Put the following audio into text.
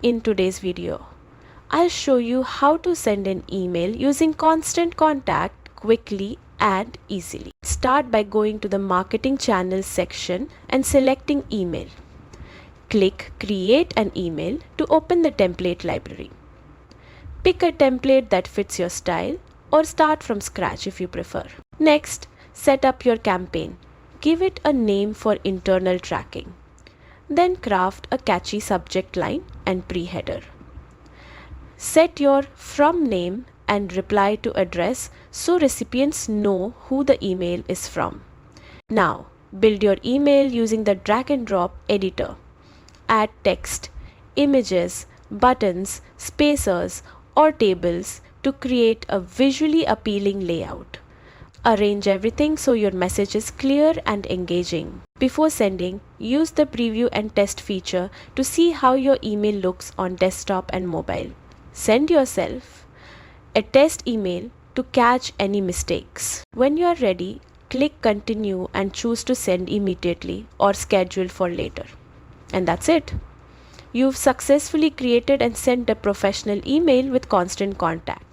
In today's video, I'll show you how to send an email using Constant Contact quickly and easily. Start by going to the Marketing Channels section and selecting Email. Click Create an Email to open the template library. Pick a template that fits your style or start from scratch if you prefer. Next, set up your campaign. Give it a name for internal tracking. Then craft a catchy subject line and pre-header. Set your from name and reply to address so recipients know who the email is from. Now, build your email using the drag and drop editor. Add text, images, buttons, spacers, or tables to create a visually appealing layout. Arrange everything so your message is clear and engaging. Before sending, use the preview and test feature to see how your email looks on desktop and mobile. Send yourself a test email to catch any mistakes. When you are ready, click continue and choose to send immediately or schedule for later. And that's it. You've successfully created and sent a professional email with Constant Contact.